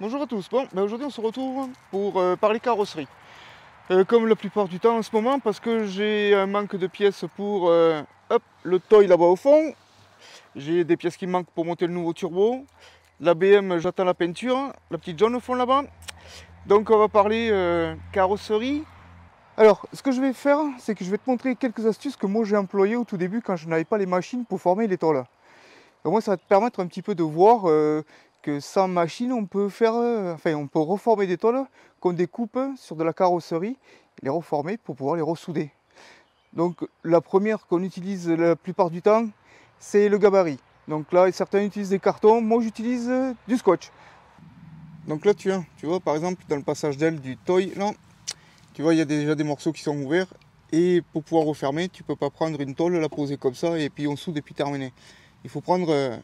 Bonjour à tous, aujourd'hui on se retrouve pour parler carrosserie. Comme la plupart du temps en ce moment, parce que j'ai un manque de pièces pour le toy là-bas au fond. J'ai des pièces qui me manquent pour monter le nouveau turbo. La BM, j'attends la peinture, la petite jaune au fond là-bas. Donc on va parler carrosserie. Alors, ce que je vais faire, c'est que je vais te montrer quelques astuces que moi j'ai employées au tout début quand je n'avais pas les machines pour former les tôles. Au moins ça va te permettre un petit peu de voir que sans machine on peut faire, on peut reformer des tôles qu'on découpe sur de la carrosserie, les reformer pour pouvoir les ressouder. Donc la première qu'on utilise la plupart du temps, c'est le gabarit. Donc là certains utilisent des cartons, moi j'utilise du scotch. Donc là tu vois par exemple dans le passage d'aile du toy, là, tu vois il y a déjà des morceaux qui sont ouverts. Et pour pouvoir refermer, tu peux pas prendre une tôle, la poser comme ça et puis on soude et puis terminé. Il faut prendre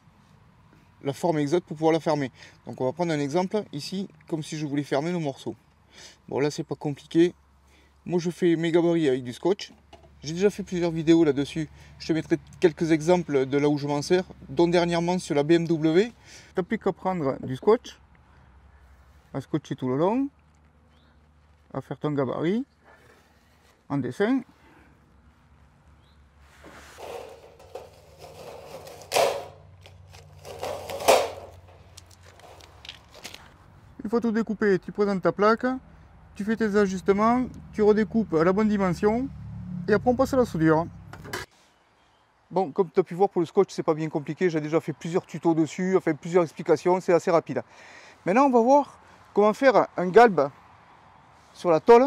la forme exacte pour pouvoir la fermer. Donc on va prendre un exemple ici, comme si je voulais fermer le morceau. Bon là c'est pas compliqué. Moi je fais mes gabarits avec du scotch. J'ai déjà fait plusieurs vidéos là-dessus. Je te mettrai quelques exemples de là où je m'en sers, dont dernièrement sur la BMW. Tu n'as plus qu'à prendre du scotch, à scotcher tout le long, à faire ton gabarit en dessin. Une fois tout découpé, tu présentes ta plaque, tu fais tes ajustements, tu redécoupes à la bonne dimension et après on passe à la soudure. Bon, comme tu as pu voir pour le scotch, c'est pas bien compliqué, j'ai déjà fait plusieurs tutos dessus, enfin plusieurs explications, c'est assez rapide. Maintenant on va voir comment faire un galbe sur la tôle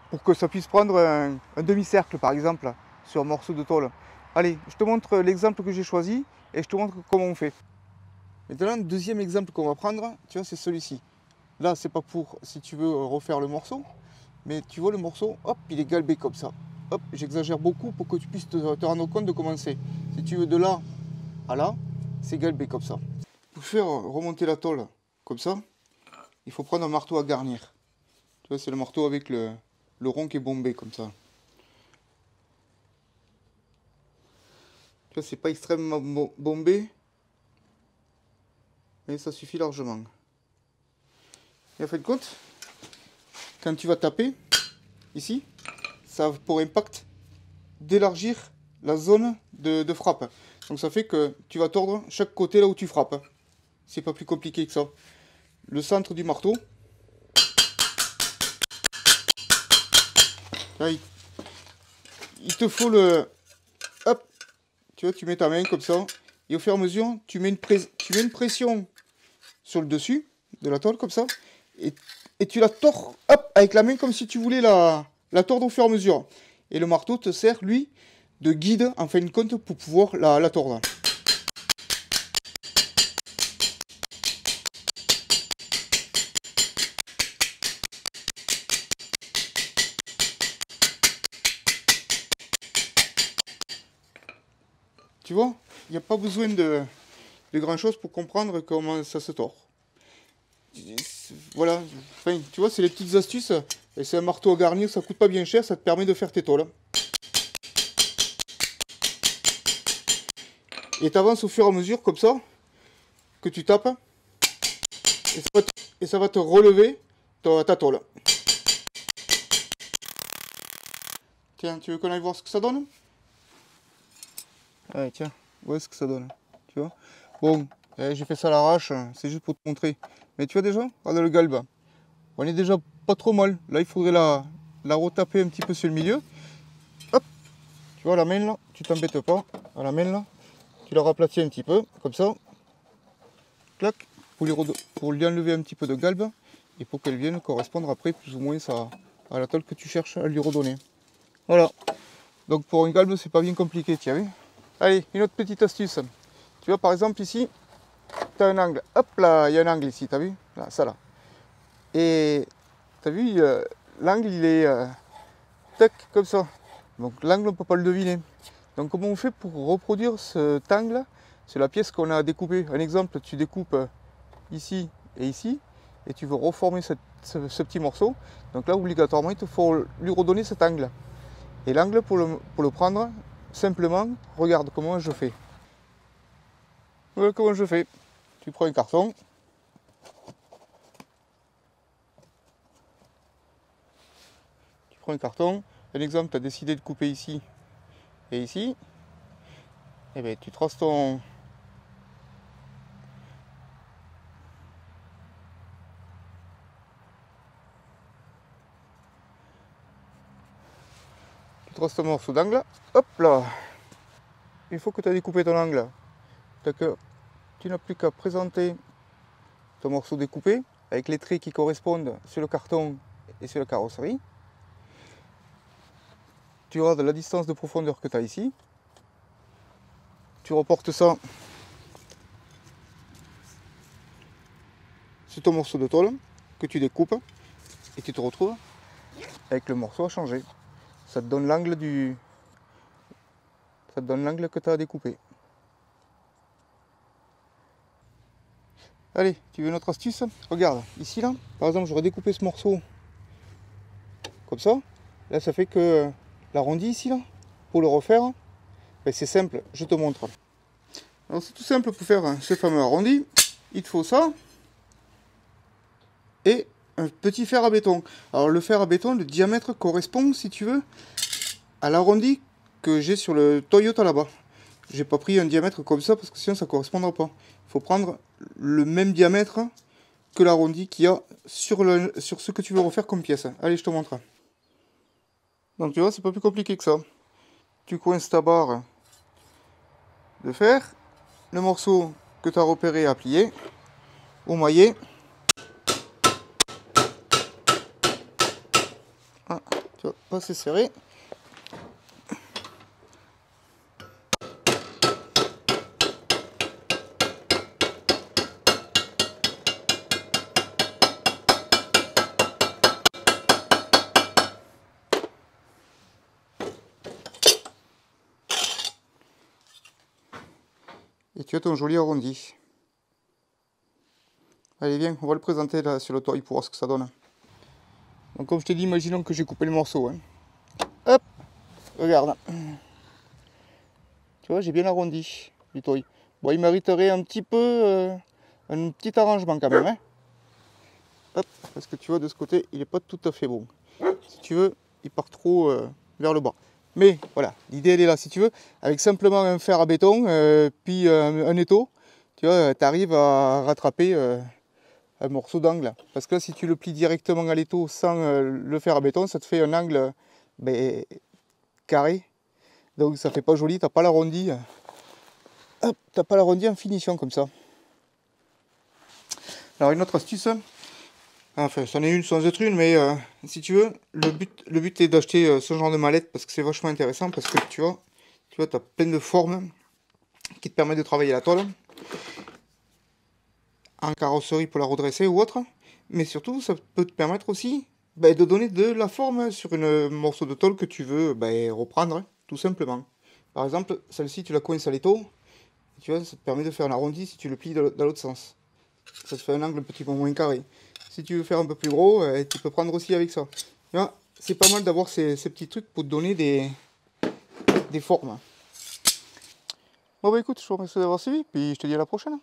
pour que ça puisse prendre un demi-cercle par exemple sur un morceau de tôle. Allez, je te montre l'exemple que j'ai choisi et je te montre comment on fait. Maintenant, le deuxième exemple qu'on va prendre, tu vois, c'est celui-ci. Là, c'est pas pour si tu veux refaire le morceau, mais tu vois le morceau, hop, il est galbé comme ça. Hop, j'exagère beaucoup pour que tu puisses te rendre compte de comment c'est. Si tu veux de là à là, c'est galbé comme ça. Pour faire remonter la tôle comme ça, il faut prendre un marteau à garnir. Tu vois, c'est le marteau avec le rond qui est bombé comme ça. Tu vois, c'est pas extrêmement bombé, mais ça suffit largement. Et en fin de compte, quand tu vas taper, ici, ça a pour impact d'élargir la zone de frappe. Donc ça fait que tu vas tordre chaque côté là où tu frappes. C'est pas plus compliqué que ça. Le centre du marteau, là, il te faut le... Hop, tu vois, tu mets ta main comme ça. Et au fur et à mesure, tu mets une pression sur le dessus de la tôle comme ça. Et tu la tords, hop, avec la main comme si tu voulais la tordre au fur et à mesure. Et le marteau te sert, lui, de guide en fin de compte pour pouvoir la tordre. Tu vois, il n'y a pas besoin de grand chose pour comprendre comment ça se tord. Voilà, enfin, tu vois, c'est les petites astuces. Et c'est un marteau à garnir, ça coûte pas bien cher, ça te permet de faire tes tôles. Et tu avances au fur et à mesure, comme ça, que tu tapes. Et ça va te relever ta tôle. Tiens, tu veux qu'on aille voir ce que ça donne? Allez, tiens, voilà ce que ça donne. Tu vois? Bon, j'ai fait ça à l'arrache, c'est juste pour te montrer. Mais tu vois déjà, regarde le galbe. On est déjà pas trop mal. Là, il faudrait la retaper un petit peu sur le milieu. Hop, tu vois la main là, tu t'embêtes pas. À la main là, tu la raplatis un petit peu, comme ça. Clac, pour lui enlever un petit peu de galbe et pour qu'elle vienne correspondre après plus ou moins à la tôle que tu cherches à lui redonner. Voilà. Donc pour une galbe, c'est pas bien compliqué, tu as vu? Allez, une autre petite astuce. Tu vois par exemple ici, tu as un angle. Hop là, il y a un angle ici, tu as vu? Là, ça là. Et tu as vu, l'angle il est tac, comme ça. Donc l'angle on ne peut pas le deviner. Donc comment on fait pour reproduire cet angle? C'est la pièce qu'on a découpée. Un exemple, tu découpes ici et ici, et tu veux reformer ce petit morceau. Donc là obligatoirement il te faut lui redonner cet angle. Et l'angle pour le prendre, simplement, regarde comment je fais. Voilà comment je fais. Tu prends un carton, prends un carton, un exemple, tu as décidé de couper ici et ici, et bien tu traces ton... Tu traces ton morceau d'angle, hop là. Une fois que tu as découpé ton angle, tu n'as plus qu'à présenter ton morceau découpé avec les traits qui correspondent sur le carton et sur la carrosserie. Tu auras de la distance de profondeur que tu as ici. Tu reportes ça sur ton morceau de tôle que tu découpes et tu te retrouves avec le morceau à changer. Ça te donne l'angle que tu as découpé. Allez, tu veux une autre astuce? Regarde, ici là, par exemple, j'aurais découpé ce morceau comme ça. Là, ça fait que l'arrondi ici là, pour le refaire, ben, c'est simple, je te montre. Alors c'est tout simple pour faire ce fameux arrondi. Il te faut ça et un petit fer à béton. Alors le fer à béton, le diamètre correspond, si tu veux, à l'arrondi que j'ai sur le Toyota là-bas. J'ai pas pris un diamètre comme ça parce que sinon ça correspondra pas. Il faut prendre le même diamètre que l'arrondi qu'il y a sur ce que tu veux refaire comme pièce. Allez, je te montre. Donc tu vois, c'est pas plus compliqué que ça. Tu coinces ta barre de fer, le morceau que tu as repéré à plier, au maillet. Ah, tu vois, pas assez serré. Et tu as ton joli arrondi. Allez, viens, on va le présenter là sur le toit pour voir ce que ça donne. Donc comme je t'ai dit, imaginons que j'ai coupé le morceau. Hein. Hop, regarde. Tu vois, j'ai bien arrondi du toit. Bon, il mériterait un petit peu, un petit arrangement quand même. Hein. Hop, parce que tu vois, de ce côté, il n'est pas tout à fait bon. Si tu veux, il part trop vers le bas. Mais voilà, l'idée elle est là, si tu veux, avec simplement un fer à béton, puis un étau, tu vois, tu arrives à rattraper un morceau d'angle. Parce que là, si tu le plies directement à l'étau sans le fer à béton, ça te fait un angle carré. Donc ça fait pas joli, t'as pas l'arrondi. Hop, t'as pas l'arrondi en finition comme ça. Alors une autre astuce, enfin c'en est une sans être une, mais si tu veux, le but est d'acheter ce genre de mallette parce que c'est vachement intéressant, parce que tu vois, t'as plein de formes qui te permettent de travailler la tôle en carrosserie pour la redresser ou autre, mais surtout ça peut te permettre aussi de donner de la forme sur un morceau de tôle que tu veux reprendre, tout simplement. Par exemple, celle-ci tu la coinces à l'étau, tu vois, ça te permet de faire un arrondi si tu le plies dans l'autre sens. Ça te fait un angle un petit peu moins carré. Si tu veux faire un peu plus gros, tu peux prendre aussi avec ça. C'est pas mal d'avoir ces petits trucs pour te donner des formes. Bon bah écoute, je te remercie d'avoir suivi, puis je te dis à la prochaine.